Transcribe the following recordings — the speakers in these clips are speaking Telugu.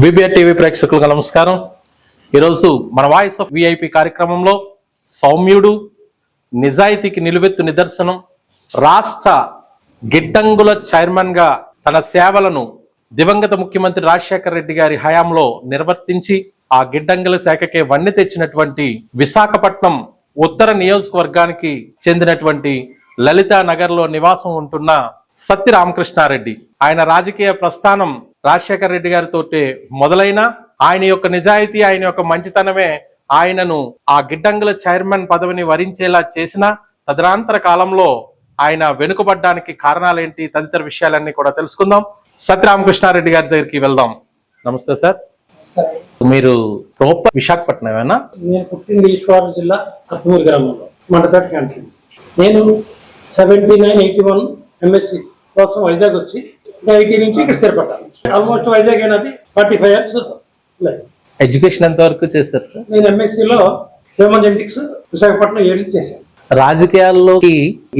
బీబీఆర్ టీవీ ప్రేక్షకులకు నమస్కారం. ఈరోజు మన వాయిస్ ఆఫ్ విఐపి కార్యక్రమంలో సౌమ్యుడు, నిజాయితీకి నిలువెత్తు నిదర్శనం, రాష్ట్ర గిడ్డంగుల చైర్మన్ గా తన సేవలను దివంగత ముఖ్యమంత్రి రాజశేఖర రెడ్డి గారి హయాంలో నిర్వర్తించి ఆ గిడ్డంగుల శాఖకే వన్నె తెచ్చినటువంటి విశాఖపట్నం ఉత్తర నియోజకవర్గానికి చెందినటువంటి లలితా నగర్ లో నివాసం ఉంటున్న సత్తి రామకృష్ణారెడ్డి. ఆయన రాజకీయ ప్రస్థానం రాజశేఖర రెడ్డి గారితో మొదలైన ఆయన యొక్క నిజాయితీ, ఆయన యొక్క మంచితనమే ఆయనను ఆ గిడ్డంగుల చైర్మన్ పదవిని వరించేలా చేసిన తదనంతర కాలంలో ఆయన వెనుకబడ్డానికి కారణాలేంటి తదితర విషయాలన్నీ కూడా తెలుసుకుందాం. సత్తి రామకృష్ణారెడ్డి గారి దగ్గరికి వెళ్దాం. నమస్తే సార్. మీరు ప్రాపర్ విశాఖపట్నమేనా? నేను పుట్టింది ఈశ్వర్ జిల్లా అత్తమూరు గ్రామంలో మండపేట క్యాంటీన్. నేను 79-81 ఎంఎస్సి కోసం వైజాగ్ వచ్చి 80 నుంచి ఇక్కడ స్థిరపడ్డాను. ఆల్మోస్ట్ వైజాగ్ అయినది 45 years. ఎడ్యుకేషన్ ఎంత వరకు చేశారు సార్? నేను ఎంఎస్సిలో హ్యూమన్ జెనెటిక్స్ విశాఖపట్నం 7 చేశాను. రాజకీయాల్లోకి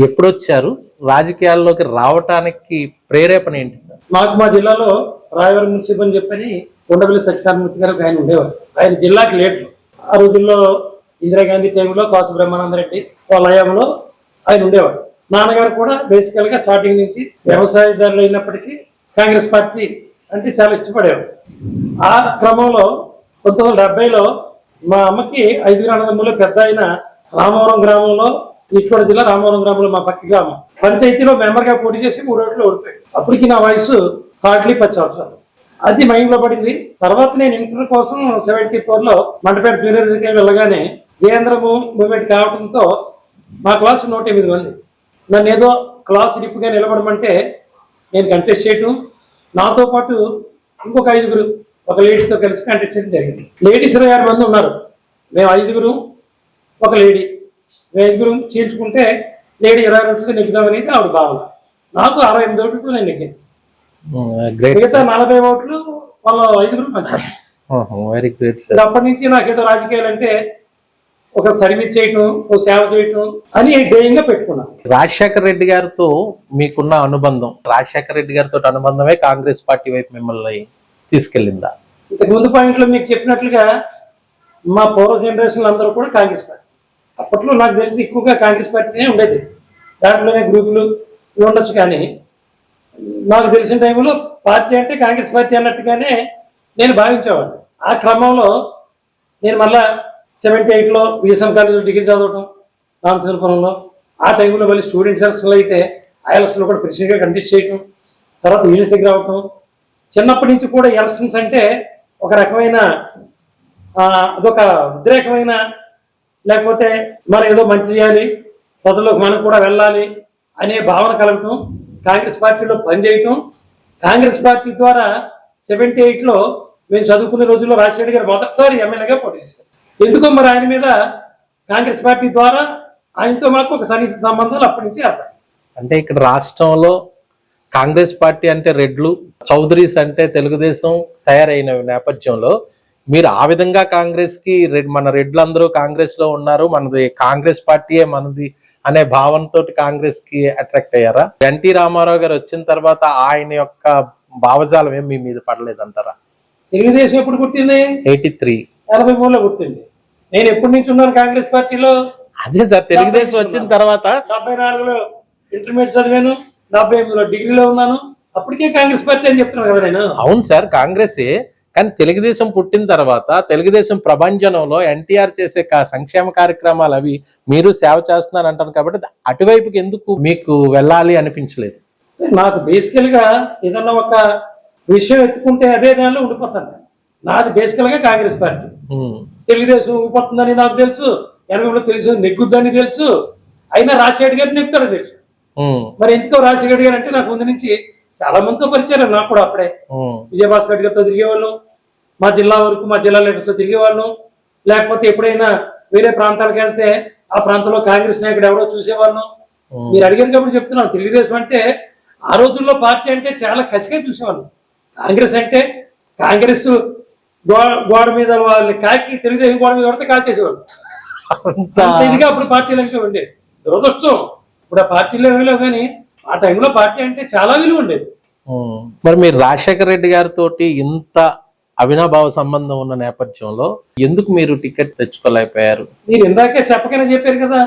ఎప్పుడు వచ్చారు? రాజకీయాల్లోకి రావటానికి ప్రేరేపణ ఏంటి సార్? మాకు మా జిల్లాలో రాయవరం మున్సిపల్ అని చెప్పని ఉండవల్లి సత్యనారాయణమూర్తి గారు ఆయన ఉండేవారు. ఆయన జిల్లాకి లీడర్. ఆ రోజుల్లో ఇందిరాగాంధీ టైంలో కాసు బ్రహ్మానందరెడ్డి వాళ్ళ హయాంలో ఆయన ఉండేవాడు. నాన్నగారు కూడా బేసికల్ గా స్టార్టింగ్ నుంచి వ్యవసాయదారులు అయినప్పటికీ కాంగ్రెస్ పార్టీ అంటే చాలా ఇష్టపడేవారు. ఆ క్రమంలో 1970లో మా అమ్మకి 5 అన్నదమ్ములు పెద్ద అయిన రామవరం గ్రామంలో, ఈశ్వర జిల్లా రామవరం గ్రామంలో మా పక్క గ్రామం పంచాయతీలో మెంబర్ గా పోటీ చేసి 3 ఓట్లు ఓడిపోయాడు. అప్పటికి నా వయసు హార్డ్లీ 10 సంవత్సరాలు. అది మైండ్ లో పడింది. తర్వాత నేను ఇంటర్ కోసం 74లో మండపేట జూనియర్ వెళ్ళగానే జయేంద్ర మూవ్మెంట్ కావడంతో మా క్లాస్ 108 మంది. నన్ను ఏదో క్లాస్ రిప్గా నిలబడమంటే నేను కంటెస్ట్ చేయటం, నాతో పాటు ఇంకొక 5 ఒక లేడీతో కలిసి కంటెస్ట్ చేయడం జరిగింది. లేడీస్ 26 మంది ఉన్నారు. మేము 5 ఒక లేడీ. మేము 5 చీల్చుకుంటే లేడీ 20 ఓట్లతో నెగ్గుదామనేది ఆవిడ భావన. నాకు 68 ఓట్లతో నేను నెగ్గాను. మిగతా 40 ఓట్లు వాళ్ళ 5 మంచి. అప్పటి నుంచి నాకేదో రాజకీయాలు అంటే ఒక సర్వీస్ చేయటం, ఒక సేవ చేయటం అని ధ్యేయంగా పెట్టుకున్నాను. రాజశేఖర రెడ్డి గారితో మీకున్న అనుబంధం, రాజశేఖర రెడ్డి గారితో అనుబంధమే కాంగ్రెస్ పార్టీ వైపు మిమ్మల్ని తీసుకెళ్లిందా? ఇంతకు ముందు పాయింట్లో మీకు చెప్పినట్లుగా మా పూర్వ జనరేషన్ అందరూ కూడా కాంగ్రెస్ పార్టీ. అప్పట్లో నాకు తెలిసి ఎక్కువగా కాంగ్రెస్ పార్టీనే ఉండేది. దాంట్లోనే గ్రూపులు ఉండొచ్చు. కానీ నాకు తెలిసిన టైంలో పార్టీ అంటే కాంగ్రెస్ పార్టీ అన్నట్టుగానే నేను భావించేవాడిని. ఆ క్రమంలో నేను మళ్ళా 78లో విఎస్ఎం కాలేజీలో డిగ్రీ చదవటం రామచంద్రపురంలో. ఆ టైంలో మళ్ళీ స్టూడెంట్ సెలక్షన్లు అయితే ఐఎల్ఎస్లో కూడా ప్రెసిడెంట్గా కంటెస్ట్ చేయటం, తర్వాత యూనివర్సిటీకి రావటం. చిన్నప్పటి నుంచి కూడా ఎలక్షన్స్ అంటే ఒక రకమైన అదొక ఉద్రేకమైన, లేకపోతే మనం ఏదో మంచి చేయాలి, ప్రజల్లోకి మనం కూడా వెళ్ళాలి అనే భావన కలగటం, కాంగ్రెస్ పార్టీలో పనిచేయటం. కాంగ్రెస్ పార్టీ ద్వారా 78లో మేము చదువుకునే రోజుల్లో రాజశేఖర్ గారు మొదటిసారి ఎమ్మెల్యేగా పోటీ చేశారు. ఎందుకో మరి ఆయన మీద కాంగ్రెస్ పార్టీ ద్వారా ఆయనతో మాకు ఒక సన్నిహిత సంబంధాలు అప్పటి నుంచి ఏర్పడాయి. అంటే ఇక్కడ రాష్ట్రంలో కాంగ్రెస్ పార్టీ అంటే రెడ్లు, చౌదరీస్ అంటే తెలుగుదేశం తయారైన నేపథ్యంలో మీరు ఆ విధంగా కాంగ్రెస్ కి మన రెడ్లందరూ కాంగ్రెస్ లో ఉన్నారు, మనది కాంగ్రెస్ పార్టీయే మనది అనే భావనతో కాంగ్రెస్ కి అట్రాక్ట్ అయ్యారా? ఎన్టీ రామారావు గారు వచ్చిన తర్వాత ఆయన యొక్క భావజాలం ఏం మీ మీద పడలేదంటారా? తెలుగుదేశం ఎప్పుడు పుట్టింది? 83లో పుట్టింది. నేను ఎప్పటి నుంచి ఉన్నాను కాంగ్రెస్ పార్టీలో? అదే సార్, తెలుగుదేశం వచ్చిన తర్వాత 74లో ఇంటర్మీడియట్ చదివాను, 78లో డిగ్రీలో ఉన్నాను. అప్పటికే కాంగ్రెస్ పార్టీ అని చెప్తున్నాను కదా నేను. అవును సార్, కాంగ్రెసే. కానీ తెలుగుదేశం పుట్టిన తర్వాత తెలుగుదేశం ప్రభంజనంలో ఎన్టీఆర్ చేసే సంక్షేమ కార్యక్రమాలు అవి మీరు సేవ చేస్తున్నారు అంటారు కాబట్టి అటువైపుకి ఎందుకు మీకు వెళ్ళాలి అనిపించలేదు? నాకు బేసికల్ గా ఏదన్నా ఒక విషయం ఎత్తుకుంటే అదే దానిలో ఉండిపోతాను. నాది బేసికల్ గా కాంగ్రెస్ పార్టీ. తెలుగుదేశం ఊగిపోతుందని నాకు తెలుసు, 80లో తెలుసు నెగ్గుద్దని తెలుసు. అయినా రాజశేఖర్ గారు నెగ్గుతాడో తెలుసు. మరి ఎందుకో రాజశేఖర్ గారు అంటే నాకు ముందు నుంచి చాలా మందితో పరిచయం. నాకు కూడా అప్పుడే విజయభాస్కర్ రెడ్డి గారితో తిరిగేవాళ్ళం, మా జిల్లా వరకు మా జిల్లా లీడర్స్తో తిరిగేవాళ్ళం. లేకపోతే ఎప్పుడైనా వేరే ప్రాంతాలకు వెళ్తే ఆ ప్రాంతంలో కాంగ్రెస్ నాయకుడు ఎవరో చూసేవాళ్ళం. మీరు అడిగారు కాబట్టి చెప్తున్నాను, తెలుగుదేశం అంటే ఆ రోజుల్లో పార్టీ అంటే చాలా కసిగా చూసేవాళ్ళం. కాంగ్రెస్ అంటే కాంగ్రెస్ గోడ మీద వాళ్ళని కాకి తెలుగుదేశం గోడ మీద పడితే కాల్చేసేవాళ్ళు. ఇదిగా అప్పుడు పార్టీలు అంటే ఉండేది. దురదృష్టం ఇప్పుడు ఆ పార్టీలో విలువ, కానీ ఆ టైంలో పార్టీ అంటే చాలా విలువ ఉండేది. మరి మీరు రాజశేఖర రెడ్డి గారితో ఇంత అవినాభావ సంబంధం ఉన్న నేపథ్యంలో ఎందుకు మీరు టికెట్ తెచ్చుకోలేకపోయారు? మీరు ఇందాకే చెప్పకనే చెప్పారు కదా,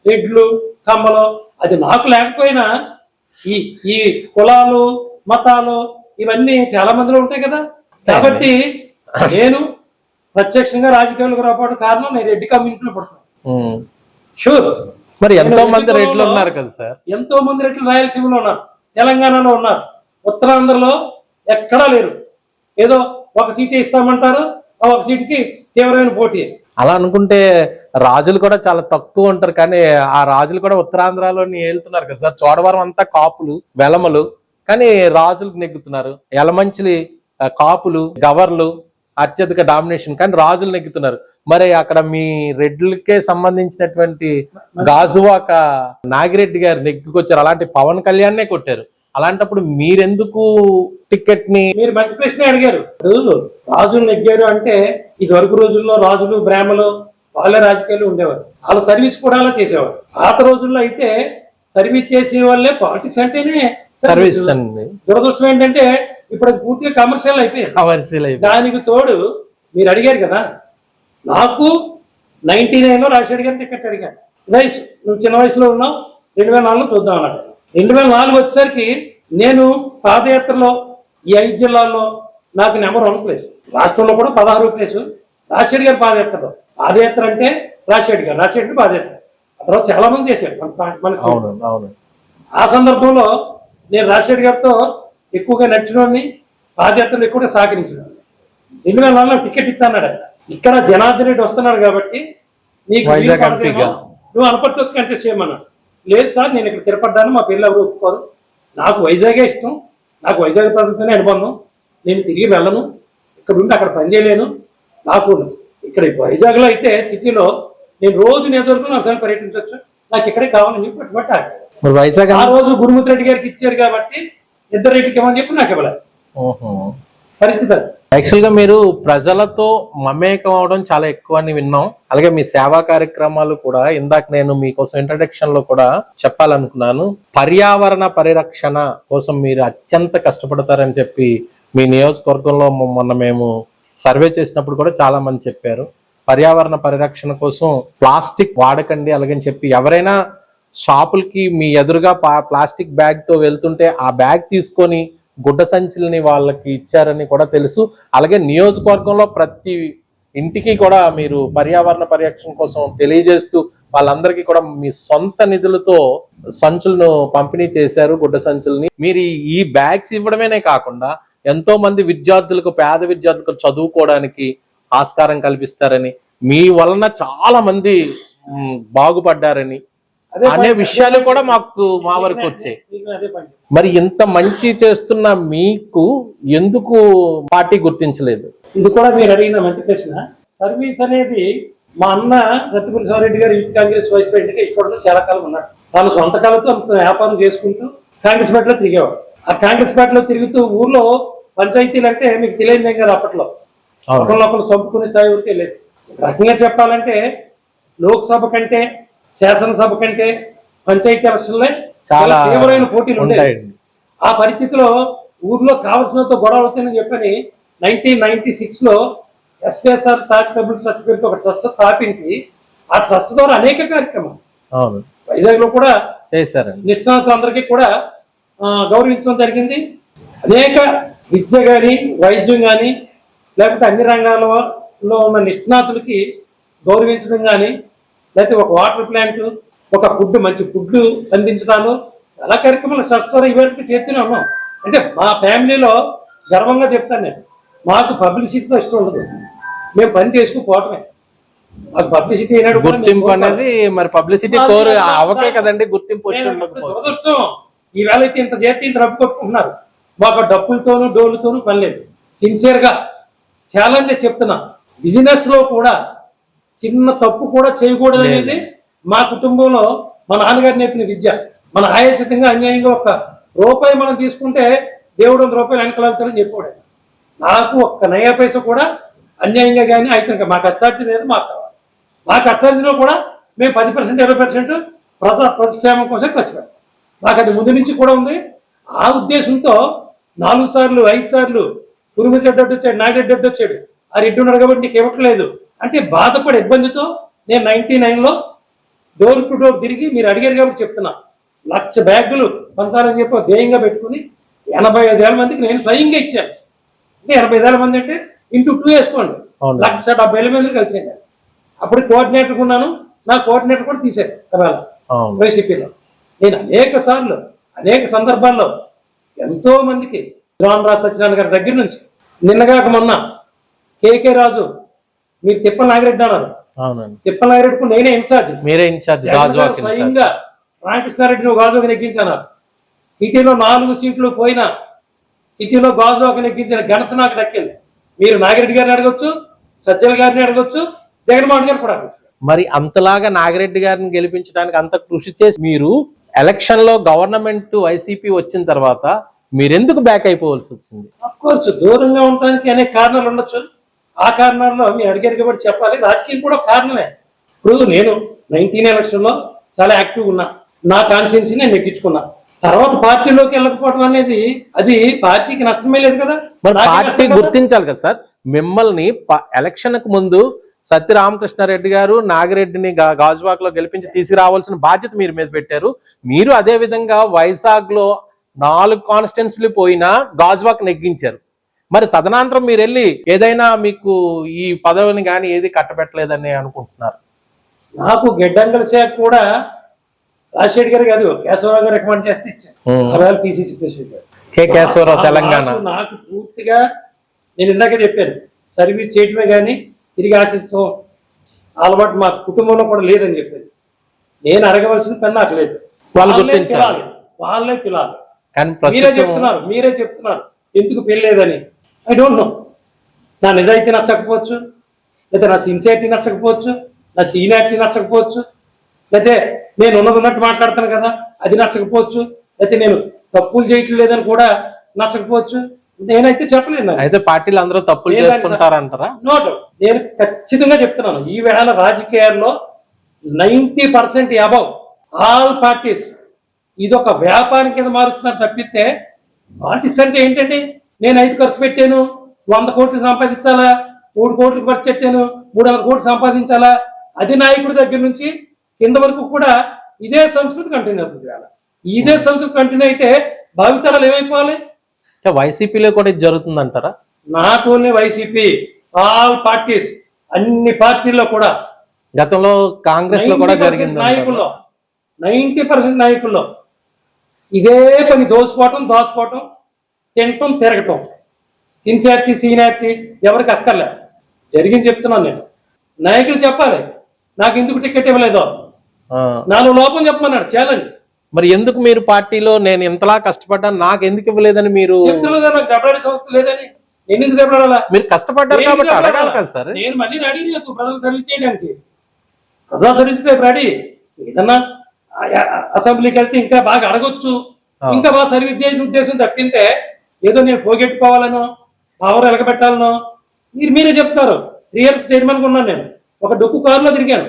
రెడ్లు కమ్మలు, అది నాకు లేకపోయినా ఈ ఈ కులాలు మతాలు ఇవన్నీ చాలా మందిలో ఉంటాయి కదా. కాబట్టి నేను ప్రత్యక్షంగా రాజకీయాలకు రావడం కారణం నేను రెడ్డి కమ్యూనిటీలో పడుతున్నాను. షూర్. మరి ఎంతో మంది రెడ్లు ఉన్నారు కదా సార్. ఎంతో మంది రెడ్లు రాయలసీమలో ఉన్నారు, తెలంగాణలో ఉన్నారు, ఉత్తరాంధ్రలో ఎక్కడా లేరు. ఏదో ఒక సీటే ఇస్తామంటారు, ఆ ఒక సీటుకి తీవ్రమైన పోటీ. అలా అనుకుంటే రాజులు కూడా చాలా తక్కువ ఉంటారు, కానీ ఆ రాజులు కూడా ఉత్తరాంధ్రలోని వెళ్తున్నారు కదా సార్. చోడవరం అంతా కాపులు వెలమలు, కానీ రాజులకు నెగ్గుతున్నారు. ఎలమంచిలి కాపులు గవర్లు అత్యధిక డామినేషన్, కానీ రాజులు నెగ్గుతున్నారు. మరి అక్కడ మీ రెడ్లకే సంబంధించినటువంటి గాజువాక నాగిరెడ్డి గారు నెగ్గుకొచ్చారు, అలాంటి పవన్ కళ్యాణ్నే కొట్టారు. అలాంటప్పుడు మీరెందుకు టికెట్ ని? మీరు మంచి ప్రశ్న అడిగారు. రాజులు నెగ్గారు అంటే ఇది వరకు రోజుల్లో రాజులు బ్రాహ్మలు వాళ్ళే రాజకీయాలు ఉండేవారు, వాళ్ళు సర్వీస్ కూడా అలా చేసేవారు. పాత రోజుల్లో అయితే సర్వీస్ చేసే వాళ్ళే పాలిటిక్స్ అంటేనే సర్వీస్ అండి. దురదృష్టం ఏంటంటే ఇప్పుడు అది పూర్తిగా కమర్షియల్ అయిపోయింది. దానికి తోడు మీరు అడిగారు కదా, నాకు 99లో రాజశేఖర్ గారిని టికెట్ అడిగాను. వయసు నువ్వు చిన్న వయసులో ఉన్నావు, 2004లో చూద్దాం అన్నాడు. 2004 వచ్చేసరికి నేను పాదయాత్రలో ఈ 5 జిల్లాల్లో నాకు నెంబర్ 1 ప్లేస్, రాష్ట్రంలో కూడా 16వ ప్లేసు. రాజశేఖర్ గారి పాదయాత్రలో, పాదయాత్ర అంటే రాజశేఖర్ గారు పాదయాత్ర ఆ తర్వాత చాలా మంది చేశారు మన. ఆ సందర్భంలో నేను రాజశేఖర్ గారితో ఎక్కువగా నడిచినోడిని, పాదయాత్రలు ఎక్కువగా సహకరించినాడు. 2004లో టికెట్ ఇస్తాన్నాడు. ఇక్కడ జనార్దన్ రెడ్డి వస్తున్నాడు కాబట్టి నీకు నువ్వు అనపర్తి వచ్చి కంటెస్ట్ చేయమన్నాడు. లేదు సార్, నేను ఇక్కడ తిరపడ్డాను, మా పిల్లలు ఎవరు ఒప్పుకోరు, నాకు వైజాగే ఇష్టం, నాకు వైజాగ్ ప్రాంతంతోనే అనుబంధం, నేను తిరిగి వెళ్ళను, ఇక్కడ ఉండి అక్కడ పనిచేయలేను, నాకు ఇక్కడ వైజాగ్లో అయితే సిటీలో నేను రోజు నేతృత్వం అవసరం పర్యటించవచ్చు, నాకు ఇక్కడే కావాలని చెప్పి పట్టుబట్టి వైజాగ్ ఆ రోజు గురుమూర్తి రెడ్డి గారికి ఇచ్చారు కాబట్టి ఇద్దరు రెడ్డికి ఇవ్వని చెప్పి నాకు ఇవ్వలేదు పరిస్థితి. యాక్చువల్ గా మీరు ప్రజలతో మమేకం అవడం చాలా ఎక్కువ అని విన్నాం. అలాగే మీ సేవా కార్యక్రమాలు కూడా ఇందాక నేను మీకోసం ఇంట్రడక్షన్ లో కూడా చెప్పాలనుకున్నాను. పర్యావరణ పరిరక్షణ కోసం మీరు అత్యంత కష్టపడతారని చెప్పి మీ నియోజకవర్గంలో మొన్న మేము సర్వే చేసినప్పుడు కూడా చాలా మంది చెప్పారు. పర్యావరణ పరిరక్షణ కోసం ప్లాస్టిక్ వాడకండి అలాగని చెప్పి, ఎవరైనా షాపులకి మీ ఎదురుగా ప్లాస్టిక్ బ్యాగ్ తో వెళ్తుంటే ఆ బ్యాగ్ తీసుకొని గుడ్డ సంచులని వాళ్ళకి ఇచ్చారని కూడా తెలుసు. అలాగే నియోజకవర్గంలో ప్రతి ఇంటికి కూడా మీరు పర్యావరణ పరిరక్షణ కోసం తెలియజేస్తూ వాళ్ళందరికీ కూడా మీ సొంత నిధులతో సంచులను పంపిణీ చేశారు, గుడ్డ సంచుల్ని. మీరు ఈ బ్యాగ్స్ ఇవ్వడమేనే కాకుండా ఎంతో మంది విద్యార్థులకు, పేద విద్యార్థులకు చదువుకోవడానికి ఆస్కారం కల్పిస్తారని, మీ వలన చాలా మంది బాగుపడ్డారని అనే విషయాలు కూడా మా వరకు వచ్చాయి. మరి ఇంత మంచి చేస్తున్న మీకు ఎందుకు పార్టీ గుర్తించలేదు? ఇది కూడా మీరు అడిగిన మంచి ప్రశ్న. సర్వీస్ అనేది మా అన్న సత్యపల్లి శివారెడ్డి గారు యూత్ కాంగ్రెస్ వైస్ ప్రెసిడెంట్ గా ఇక్కడ చాలా కాలం ఉన్నాడు. తాను సొంత కాలంతో వ్యాపారం చేసుకుంటూ కాంగ్రెస్ పార్టీలో తిరిగేవాడు. ఆ కాంగ్రెస్ పార్టీలో తిరుగుతూ ఊర్లో పంచాయతీలు అంటే మీకు తెలియదు కదా, అప్పట్లో ఒకరినొకరు చంపుకునే స్థాయి వరకు వెళ్ళేది. రకంగా చెప్పాలంటే లోక్సభ కంటే శాసనసభ కంటే పంచాయతీ ఎలక్షన్లే చాలా తీవ్రమైన పోటీలు ఉండేవి. ఆ పరిస్థితిలో ఊర్లో కావాల్సినంత గొడవ అవుతాయని చెప్పని 1996లో ఎస్పీఎస్ఆర్ చారిటబుల్ ట్రస్ట్ పేరుతో ఒక ట్రస్ట్ స్థాపించి ఆ ట్రస్ట్ ద్వారా అనేక కార్యక్రమాలు వైజాగ్ లో కూడా చేశారు. నిష్ణాతులందరికీ కూడా గౌరవించడం జరిగింది. అనేక విద్య కానీ, వైద్యం కానీ, లేకపోతే అన్ని రంగాలలో ఉన్న నిష్ణాతులకి గౌరవించడం కానీ, లేకపోతే ఒక వాటర్ ప్లాంట్, ఒక ఫుడ్, మంచి ఫుడ్ అందించడాలు, చాలా కార్యక్రమాలు ట్రస్ట్ ద్వారా ఇవన్నీ చేస్తూనే ఉన్నాం. అంటే మా ఫ్యామిలీలో గర్వంగా చెప్తాను నేను, మాకు పబ్లిసిటీతో ఇష్టం ఉండదు, మేము పని చేసుకుపోవటమే. మాకు పబ్లిసిటీ గుర్తింపు అనేది మరి పబ్లిసిటీ అవకే కదండి గుర్తింపు వచ్చి. దురదృష్టం ఈవేళ అయితే ఇంత చేతి ఇంత రబ్బు కొట్టుకుంటున్నారు. మాకు డబ్బులతోనూ డోలుతోనూ పని లేదు. సిన్సియర్గా ఛాలెంజ్ చెప్తున్నా, బిజినెస్ లో కూడా చిన్న తప్పు కూడా చేయకూడదు అనేది మా కుటుంబంలో మా నాన్నగారు నేర్పిన విద్య. మన ఆయాసితంగా అన్యాయంగా ₹1 మనం తీసుకుంటే దేవుడు ₹100 వెనకలాగుతారని చెప్పాడు. నాకు ఒక్క నయా పైసా కూడా అన్యాయంగా కానీ అయితే మా కష్టార్జన లేదు, మాకు కావాలి. మా కష్టార్జనలో కూడా మేము 10% 20% ప్రతిష్టామం కోసం ఖర్చు పెడతాం. నాకు అది ముందు నుంచి కూడా ఉంది. ఆ ఉద్దేశంతో 4 సార్లు 5 సార్లు కురుమితి రెడ్డి వచ్చాడు, నాగిరెడ్డి రెడ్డి వచ్చాడు, ఆ రెడ్డి ఉన్నాడు కాబట్టి నీకు ఇవ్వట్లేదు అంటే బాధపడే ఇబ్బందితో నేను 99లో డోర్ టు డోర్ తిరిగి మీరు అడిగారు కాబట్టి చెప్తున్నా, 1,00,000 బ్యాగులు పంచాలని చెప్పి ధ్యేయంగా పెట్టుకుని 85,000 మందికి నేను స్వయంగా ఇచ్చాను. అంటే 85,000 మంది అంటే ఇంటూ 2 వేసుకోండి, 1,70,000 మంది కలిసాను. అప్పుడు కోఆర్డినేటర్ ఉన్నాను, నా కోఆర్డినేటర్ కూడా తీశారు ఇవాళ వైసీపీలో. నేను అనేక సందర్భాల్లో ఎంతో మందికి రామరాజు సత్యనారాయణ గారి దగ్గర నుంచి నిన్నగాక మొన్న కేకే రాజు మీరు తిప్పల నాగిరెడ్డి అన్నారు, తిప్పల నాగిరెడ్డికి నేనే ఇన్ఛార్జ్, మీరే ఇన్ఛార్జ్, స్వయంగా రామకృష్ణారెడ్డి నువ్వు గాజువాక నెగ్గించాను. సిటీలో 4 సీట్లు పోయినా సిటీలో గాజువాక నెగ్గించిన ఘనత నాకు దక్కింది. మీరు నాగిరెడ్డి గారిని అడగొచ్చు, సజ్జల గారిని అడగొచ్చు, జగన్మోహన్ గారు కూడా అడగచ్చు. మరి అంతలాగా నాగిరెడ్డి గారిని గెలిపించడానికి అంత కృషి చేసి మీరు ఎలక్షన్ లో గవర్నమెంట్ వైసీపీ వచ్చిన తర్వాత మీరెందుకు బ్యాక్ అయిపోవాల్సి వచ్చింది? అఫ్కోర్స్ దూరంగా ఉండడానికి అనేక కారణాలు ఉండొచ్చు. ఆ కారణాల్లో మీరు అడిగారు కాబట్టి చెప్పాలి, రాజకీయం కూడా కారణమే. ఇప్పుడు నేను 19 ఎలక్షన్ లో చాలా యాక్టివ్ ఉన్నా, నా కాన్స్టిట్యున్సీ నేను నెగ్గించుకున్నా. తర్వాత పార్టీలోకి వెళ్ళకపోవడం అనేది అది పార్టీకి నష్టమే లేదు కదా. మరి పార్టీ గుర్తించాలి కదా సార్, మిమ్మల్ని ఎలక్షన్ కు ముందు సత్య రామకృష్ణారెడ్డి గారు నాగిరెడ్డిని గాజువాక్ లో గెలిపించి తీసుకురావాల్సిన బాధ్యత మీరు మీద పెట్టారు. మీరు అదే విధంగా వైజాగ్ లో 4 కాన్స్టిట్యున్సీలు పోయినా గాజువాక్ నెగ్గించారు. మరి తదనంతరం మీరు వెళ్ళి ఏదైనా మీకు ఈ పదవిని కానీ ఏది కట్టబెట్టలేదని అనుకుంటున్నారు? నాకు గెడ్డంగల శాఖ కూడా రాజశేఖర్ గారు కాదు, కేశవరావు గారు రికమెండ్ చేస్తే ఇచ్చాను. PCC president K Keshava Rao Telangana. నాకు పూర్తిగా నేను ఇందాక చెప్పాను, సర్వీస్ చేయటమే కానీ తిరిగి ఆశిస్తాం అలవాటు మా కుటుంబంలో కూడా లేదని చెప్పాను. నేను అడగవలసిన పని నాకు లేదు, వాళ్ళే పిలాలి. మీరే చెప్తున్నారు ఎందుకు పెళ్ళలేదని. ఐ డోంట్ నో, నా నిజాయితీ నచ్చకపోవచ్చు, లేదా నా సిన్సియారిటీ నచ్చకపోవచ్చు, నా సీనియారిటీ నచ్చకపోవచ్చు, లేకపోతే నేను ఉన్నట్టు మాట్లాడతాను కదా అది నచ్చకపోవచ్చు, లేకపోతే నేను తప్పులు చేయటం లేదని కూడా నచ్చకపోవచ్చు. నేనైతే చెప్పలేను. అయితే పార్టీలు అందరూ తప్పులు చేస్తుంటారంటారా? No doubt. నేను ఖచ్చితంగా చెప్తున్నాను, ఈ వేళ రాజకీయాల్లో 90% అబౌవ్ ఆల్ పార్టీస్ ఇదొక వ్యాపారం కింద మారుతున్నారు తప్పితే పాలిటిక్స్ అంటే ఏంటండి, నేను 5 ఖర్చు పెట్టాను 100 కోట్లు సంపాదించాలా, 3 కోట్లు ఖర్చు పెట్టాను 300 కోట్లు సంపాదించాలా, అది నాయకుడి దగ్గర నుంచి కింద వరకు కూడా ఇదే సంస్కృతి కంటిన్యూ అవుతుంది. ఇదే సంస్కృతి కంటిన్యూ అయితే భావితరాలు ఏమైపోవాలి? వైసీపీలో కూడా ఇది జరుగుతుంది అంటారా? Not only YCP, all parties, అన్ని పార్టీల్లో కూడా. గతంలో కాంగ్రెస్ లో కూడా జరిగింది. నాయకుల్లో 90% నాయకుల్లో ఇదే పని, దాచుకోవటం, తినటం, తిరగటం. సిన్సియారిటీ సీనియారిటీ ఎవరికి అక్కర్లే. జరిగింది చెప్తున్నాను నేను. నాయకులు చెప్పాలి నాకు ఎందుకు టికెట్ ఇవ్వలేదో, నాలో లోపం చెప్పమన్నాడు ఛాలెంజ్. మరి ఎందుకు మీరు పార్టీలో నేను ఇంతలా కష్టపడ్డాను నాకు ఎందుకు ఇవ్వలేదని మీరు నాకు దెబ్బలాడే సంస్థ లేదని నేను ఎందుకు దెబ్బలాడాలా? మీరు కష్టపడ్డారు కాబట్టి అడగాలి కదా సార్. నేను మళ్ళీ రెడీ చెప్పు ప్రజలు సర్వీస్ చేయడానికి, ప్రజా సర్వీస్ రెడీ. ఏదన్నా అసెంబ్లీకి వెళ్తే ఇంకా బాగా అడగొచ్చు, ఇంకా బాగా సర్వీస్ చేసిన ఉద్దేశం తప్పితే ఏదో నేను పోగొట్టుకోవాలనో పవర్ ఎలకబెట్టాలనో మీరే చెప్తారు. 3 years చైర్మన్ గా ఉన్నాను నేను, ఒక డొక్కు కారులో తిరిగాను.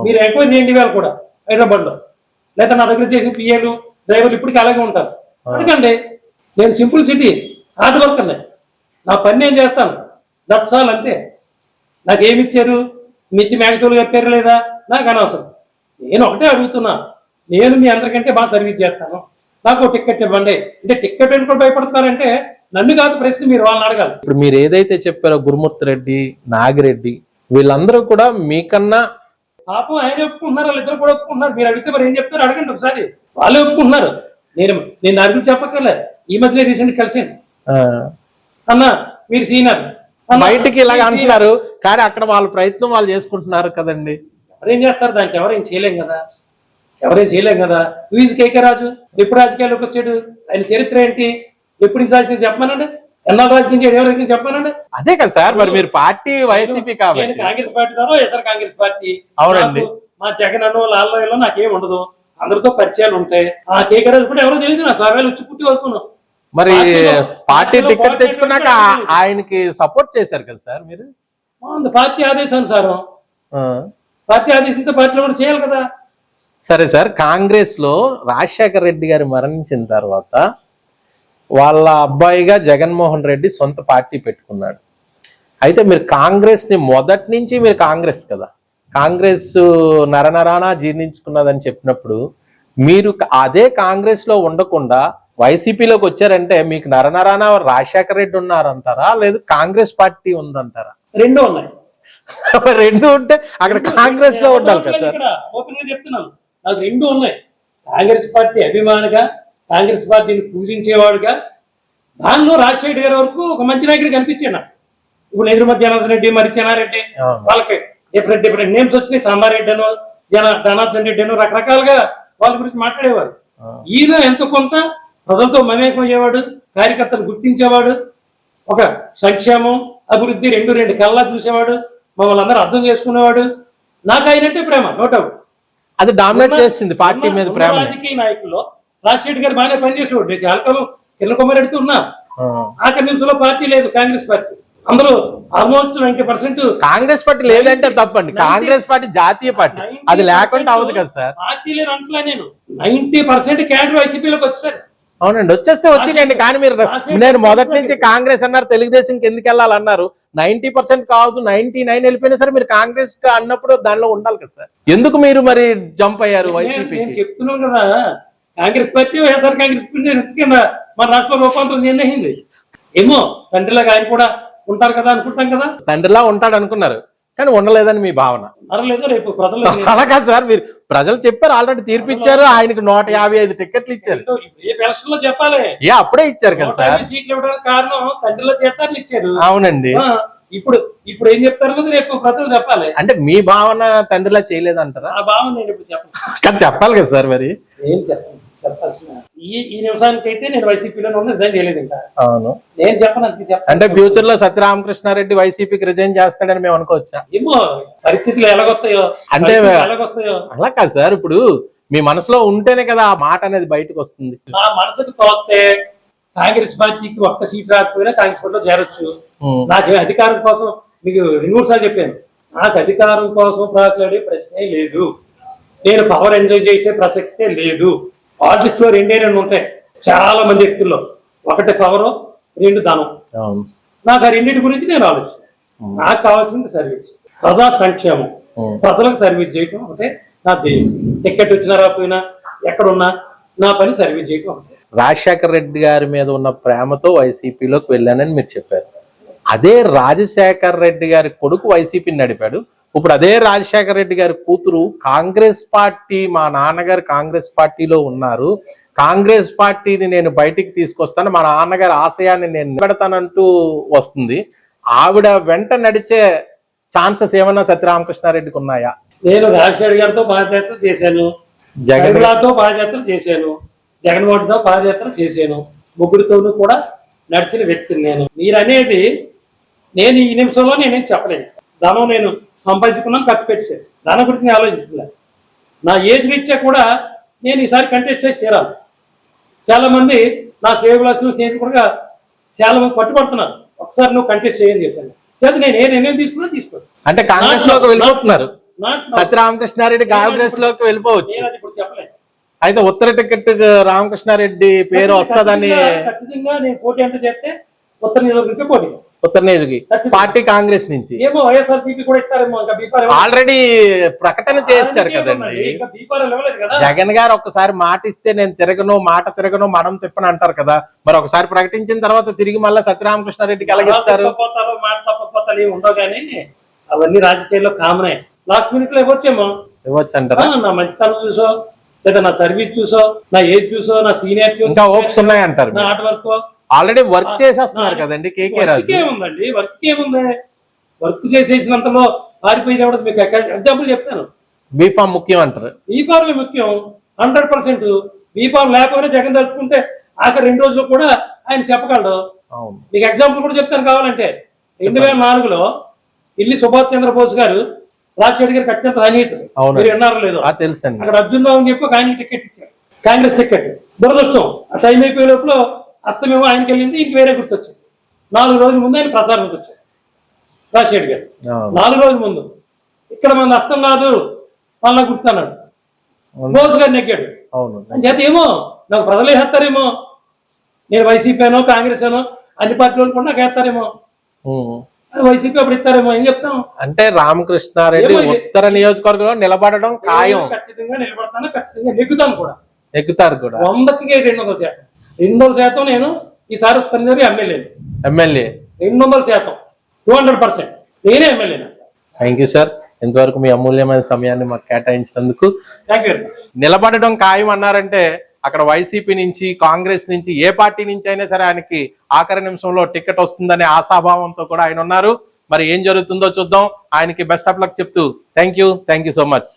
మీరు ఎంక్వైరీ చేయండి వేళ కూడా హైదరాబాద్ లో, లేదా నా దగ్గర చేసిన పిఏలు డ్రైవర్లు ఇప్పటికీ అలాగే ఉంటారు. అడగండి, నేను సింపుల్ సిటీ హార్డ్ వర్కర్నే, నా పని నేను చేస్తాను, దట్స్ ఆల్. అంతే. నాకేమి ఇచ్చారు, మిర్చి మ్యాగజోలు చెప్పారు లేదా నాకు అనవసరం. నేను ఒకటే అడుగుతున్నా, నేను మీ అందరికంటే బాగా సర్వీస్ చేస్తాను, నాకు టికెట్ ఇవ్వండి అంటే. టికెట్ అని కూడా భయపడతారంటే నన్ను కాదు ప్రశ్న, మీరు వాళ్ళని అడగాలి. ఇప్పుడు మీరు ఏదైతే చెప్పారో గురుమూర్తి రెడ్డి, నాగిరెడ్డి వీళ్ళందరూ కూడా మీకన్నా పాపం ఆయన ఒప్పుకుంటున్నారు, వాళ్ళిద్దరు కూడా ఒప్పుకుంటున్నారు. మీరు అడిగితే మరి ఏం చెప్తారు అడగండి ఒకసారి. వాళ్ళే ఒప్పుకుంటున్నారు, నేను అడుగు చెప్పక్కర్లే. ఈ మధ్యలో రీసెంట్ కలిసాను, అన్నా మీరు సీనియర్ బయటికి ఇలాగ అంటున్నారు, కానీ అక్కడ వాళ్ళ ప్రయత్నం వాళ్ళు చేసుకుంటున్నారు కదండి. ఎవరేం చేస్తారు దానికి? ఎవరేం చేయలేం కదా. వీజ్ కేకే రాజు ఎప్పుడు రాజకీయాల్లోకి వచ్చాడు, ఆయన చరిత్ర ఏంటి, ఎప్పుడు రాజకీయం చెప్పమానండి, ఎన్నాళ్ళు రాజకీయం చేయడు, ఎవరికి చెప్పానండి? అదే కదా సార్, మరి మీరు పార్టీ వైసీపీ కాబట్టి. నేను కాంగ్రెస్ పార్టీ దానో ఎస్ఆర్ కాంగ్రెస్ పార్టీ. అవునండి. మా జగన్ అనో లాల్లో నాకేం ఉండదు, అందరితో పరిచయాలు ఉంటాయి. ఆ కేకే రాజు కూడా ఎవరో తెలియదు నాకు, 60 వచ్చి పుట్టి వరకు. మరి పార్టీ టికెట్ తెచ్చుకున్నాక ఆయనకి సపోర్ట్ చేశారు కదా సార్ మీరు? పార్టీ ఆదేశానుసారం, పార్టీ ఆదేశంతో పార్టీలో కూడా చేయాలి కదా. సరే సార్, కాంగ్రెస్ లో రాజశేఖర రెడ్డి గారు మరణించిన తర్వాత వాళ్ళ అబ్బాయిగా జగన్మోహన్ రెడ్డి సొంత పార్టీ పెట్టుకున్నాడు. అయితే మీరు కాంగ్రెస్ ని మొదటి నుంచి మీరు కాంగ్రెస్ కదా, కాంగ్రెస్ నరనరానా జీర్ణించుకున్నదని చెప్పినప్పుడు మీరు అదే కాంగ్రెస్ లో ఉండకుండా వైసీపీలోకి వచ్చారంటే మీకు నరనరానా రాజశేఖర రెడ్డి ఉన్నారంటారా, లేదు కాంగ్రెస్ పార్టీ ఉందంటారా? రెండు ఉన్నాయి. రెండు ఉంటే అక్కడ కాంగ్రెస్ లో ఉండాలి కదా సార్. ఓపెన్ గా చెప్తున్నాను, నాకు రెండు ఉన్నాయి. కాంగ్రెస్ పార్టీ అభిమానిగా, కాంగ్రెస్ పార్టీని పూజించేవాడుగా, దానిలో రాజశేఖర గారి వరకు ఒక మంచి నాయకుడు కనిపించాడు నాకు. ఇప్పుడు ఎదురుమతి జనార్దన్ రెడ్డి, మరి చెన్నారెడ్డి, వాళ్ళకి డిఫరెంట్ నేమ్స్ వచ్చినాయి. సాంబారెడ్డి అనో, జనార్దన్ రెడ్డి అనో, రకరకాలుగా వాళ్ళ గురించి మాట్లాడేవారు. ఈయన ఎంతో కొంత ప్రజలతో మమేకం అయ్యేవాడు, కార్యకర్తలు గుర్తించేవాడు, ఒక సంక్షేమం అభివృద్ధి రెండు కళ్ళ చూసేవాడు, మమ్మల్ని అందరూ అర్థం చేసుకునేవాడు. నాకు ఆయనంటే ప్రేమ, నో డౌట్. అది డామినేట్ చేసింది పార్టీ మీద ప్రేమ. రాజకీయ నాయకుల్లో రాజశేఖర్ గారు బాగానే పనిచేసేవాడు. నేను చాలా కాలం కిరణ్ కుమార్ రెడ్డితో ఉన్నా. ఆఖరి నిమిషంలో పార్టీ లేదు, కాంగ్రెస్ పార్టీ. అందరూ ఆల్మోస్ట్ 90% కాంగ్రెస్ పార్టీ లేదంటే తప్పండి. కాంగ్రెస్ పార్టీ జాతీయ పార్టీ, అది లేకుండా అవదు కదా సార్. పార్టీ లేదు అంటలా నేను. 90% క్యాడర్ వైసీపీలోకి వచ్చారు. అవునండి, వచ్చేస్తే వచ్చిందండి. కానీ మీరు నేను మొదటి నుంచి కాంగ్రెస్ అన్నారు, తెలుగుదేశంకి ఎందుకు వెళ్ళాలన్నారు. 90% కాదు, 99 వెళ్ళిపోయినా సరే మీరు కాంగ్రెస్ అన్నప్పుడు దానిలో ఉండాలి కదా సార్. ఎందుకు మీరు మరి జంప్ అయ్యారు వైసీపీ? నేను చెప్తున్నాను కదా, కాంగ్రెస్ పార్టీ వైఎస్ఆర్ కాంగ్రెస్ పార్టీ కింద మన రాష్ట్రంలో రూపాంతరం చెందయింది. ఏమో తండ్రిలాగా ఆయన కూడా ఉంటారు కదా అనుకుంటాం కదా. తండ్రిలా ఉంటాడు అనుకున్నారు, కానీ ఉండలేదని మీ భావన. అరలేదు రేపు ప్రజలు అలా కాదు సార్, మీరు ప్రజలు చెప్పారు, ఆల్రెడీ తీర్పిచ్చారు. ఆయనకు 155 టికెట్లు ఇచ్చారు. ఏ ఎలక్షన్ లో చెప్పాలి, అప్పుడే ఇచ్చారు కదా సార్. సీట్లు ఇవ్వడానికి కారణం తండ్రిలో చేస్తారని ఇచ్చారు. అవునండి. ఇప్పుడు ఏం చెప్తారు రేపు ప్రజలు చెప్పాలి. అంటే మీ భావన తండ్రిలా చేయలేదంటారా? ఆ భావన నేను ఇప్పుడు చెప్పను. కానీ చెప్పాలి కదా సార్. మరి ఏం చెప్పాలి చెప్పాల్సిన ఈ నిమిషానికి అయితే నేను వైసీపీలో రిజైన్ చేయలేదు ఇంకా. అవును, నేను చెప్పను అంతే. అంటే ఫ్యూచర్ లో సత్యరామకృష్ణారెడ్డి వైసీపీకి రిజైన్ చేస్తాడని మేము అనుకోవచ్చా? ఏమో పరిస్థితులు ఎలాగొస్తాయో. అంటే అలా కాదు సార్, ఇప్పుడు మీ మనసులో ఉంటేనే కదా ఆ మాట అనేది బయటకు వస్తుంది. నా మనసుకు తోస్తే కాంగ్రెస్ పార్టీకి ఒక్క సీట్ రాకపోయినా కాంగ్రెస్ పార్టీలో చేరొచ్చు. నాకు అధికారం కోసం మీకు 2-3 సార్లు చెప్పాను, నాకు అధికారం కోసం ప్రాకులాడే ప్రశ్నే లేదు. నేను పవర్ ఎంజాయ్ చేసే ప్రసక్తే లేదు. పాలిటిక్స్ లో 2 ఉంటాయి చాలా మంది వ్యక్తుల్లో, ఒకటి పవర్, 2 ధనం. నాకు ఆ రెండింటి గురించి నేను ఆలోచించాను. నాకు కావాల్సింది సర్వీస్, ప్రజా సంక్షేమం, ప్రజలకు సర్వీస్ చేయటం ఒకటే నా ధ్యేయం. టికెట్ వచ్చినా రాకపోయినా ఎక్కడున్నా నా పని సర్వీస్ చేయటం ఒకటే. రాజశేఖర రెడ్డి గారి మీద ఉన్న ప్రేమతో వైసీపీలోకి వెళ్ళానని మీరు చెప్పారు. అదే రాజశేఖర రెడ్డి గారి కొడుకు వైసీపీని నడిపాడు. ఇప్పుడు అదే రాజశేఖర రెడ్డి గారి కూతురు కాంగ్రెస్ పార్టీ, మా నాన్నగారు కాంగ్రెస్ పార్టీలో ఉన్నారు, కాంగ్రెస్ పార్టీని నేను బయటికి తీసుకొస్తాను, మా నాన్నగారి ఆశయాన్ని నేను నిలబెడతానంటూ వస్తుంది. ఆవిడ వెంట నడిచే ఛాన్సెస్ ఏమన్నా సత్యరామకృష్ణారెడ్డికి ఉన్నాయా? నేను రాజశేఖర్ గారితో పాదయాత్ర చేశాను, జగన్తో పాదయాత్ర చేశాను, జగన్మోహన్తో పాదయాత్ర చేశాను, ముగ్గురితోనూ కూడా నడిచిన వ్యక్తిని నేను. మీరు అనేది నేను ఈ నిమిషంలో నేనేం చెప్పలేను. ధనం నేను సంపాదించుకున్నాను, ఖర్చు పెట్టేసాను. దాని గురించి నేను ఆలోచించలేదు. నా ఏజ్ రీత్యా కూడా నేను ఈసారి కంటెస్ట్ చేసి తీరాలి. చాలా మంది నా శ్రేయభిలాషులు స్నేహితులుగా చాలా మంది పట్టుబడుతున్నారు, ఒకసారి నువ్వు కంటెస్ట్ చేయని చేశాను. లేదా నేను ఏ నిర్ణయం తీసుకున్నా తీసుకోండి. అంటే కాంగ్రెస్ లోకి వెళ్ళిపోతున్నారు, సత్యరామకృష్ణారెడ్డి కాంగ్రెస్ లోకి వెళ్ళిపోవచ్చు. ఇప్పుడు చెప్పలేదు. అయితే ఉత్తర టికెట్ రామకృష్ణారెడ్డి పేరు వస్తుందని ఖచ్చితంగా నేను పోటీ అంటే చెప్తే ఉత్తర నియోజకవర్గం పోటీ, ఉత్తర నియోజకవర్గం పార్టీ కాంగ్రెస్ నుంచి ఏమో వైఎస్ఆర్సీపీ కూడా ఇస్తారేమో. ఆల్రెడీ ప్రకటన చేశారు కదండి. జగన్ గారు ఒక్కసారి మాట ఇస్తే నేను మాట తిరగను మడం తిప్పను అంటారు కదా, మరి ఒకసారి ప్రకటించిన తర్వాత తిరిగి మళ్ళీ సత్యరామకృష్ణారెడ్డికి ఎలాగిస్తారు? మాట తప్పపోతాలు ఉండవు కానీ అవన్నీ రాజకీయాల్లో కామనే. లాస్ట్ మినిట్ లో ఇవ్వచ్చేమో, ఇవ్వచ్చు అంటారా? నా మంచితనం చూసో, లేదా నా సర్వీస్ చూసో, నా ఏజ్ చూసో, నా సీనియర్ ఇంకా హోప్స్ ఉన్నాయి అంటారు. నా హార్డ్ వర్క్ ఆల్రెడీ వర్క్ చేసేస్తున్నారు కదండి కేకే రాజు. ఏముందండి వర్క్ ఏముంది, వర్క్ చేసేసినంతలో పారిపోయింది ఎవడదు. మీకు ఎగ్జాంపుల్ చెప్తాను. బీఫామ్ ముఖ్యం అంటారు. బీఫామ్ ముఖ్యం 100%. బీఫామ్ లేకపోయినా జగన్ తలుచుకుంటే ఆఖరి 2 రోజులు కూడా ఆయన చెప్పగలడు. మీకు ఎగ్జాంపుల్ కూడా చెప్తాను కావాలంటే. 2004లో ఇల్లి సుభాష్ చంద్రబోస్ గారు రాజశేఖర్ గారికి అత్యంత సన్నిహితుడు, మీరు విన్నారో లేదో తెలుసు. అక్కడ అర్జున్ రావు అని చెప్పి ఆయన టికెట్ ఇచ్చారు, కాంగ్రెస్ టికెట్. దురదృష్టం ఆ టైం అయిపోయే లోపల అస్తమేమో ఆయనకి వెళ్ళింది, ఇంక వేరే గుర్తొచ్చింది. 4 రోజుల ముందు ఆయన ప్రచారంకి వచ్చారు రాజశేఖర్ గారు. 4 రోజుల ముందు ఇక్కడ మన అస్తం కాదు మళ్ళా గుర్తున్నాడు. బోస్ గారు నెగ్గాడు అని చేత ఏమో నాకు ప్రజలు వేస్తారేమో, నేను వైసీపీ అనో కాంగ్రెస్ అనో అన్ని పార్టీ వాళ్ళు కూడా నాకు వేస్తారేమో, ఉమ్. అది వైసీపీ అప్పుడు ఇస్తారేమో, ఏం చెప్తాం. అంటే రామకృష్ణారెడ్డి ఏమో ఇది? ఉత్తర నియోజకవర్గంలో నిలబడడం ఖాయం, ఖచ్చితంగా నిలబడతాను, ఖచ్చితంగా నెగ్గుతాను కూడా. ఎక్కుతారు కూడా. 100కి 200%. 200% నేను ఈసారి ఉత్తర ఎమ్మెల్యే. ఎమ్మెల్యే 200%, 200% నేనే ఎమ్మెల్యే. థ్యాంక్ యూ సార్, ఇంతవరకు మీ అమూల్యమైన సమయాన్ని మాకు కేటాయించినందుకు. Thank you. నిలబడడం ఖాయం అన్నారంటే అక్కడ వైసీపీ నుంచి, కాంగ్రెస్ నుంచి, ఏ పార్టీ నుంచి అయినా సరే ఆయనకి ఆఖరి నిమిషంలో టికెట్ వస్తుందనే ఆశాభావంతో కూడా ఆయన ఉన్నారు. మరి ఏం జరుగుతుందో చూద్దాం. ఆయనకి బెస్ట్ ఆఫ్ లక్ చెప్తూ థ్యాంక్ యూ సో మచ్.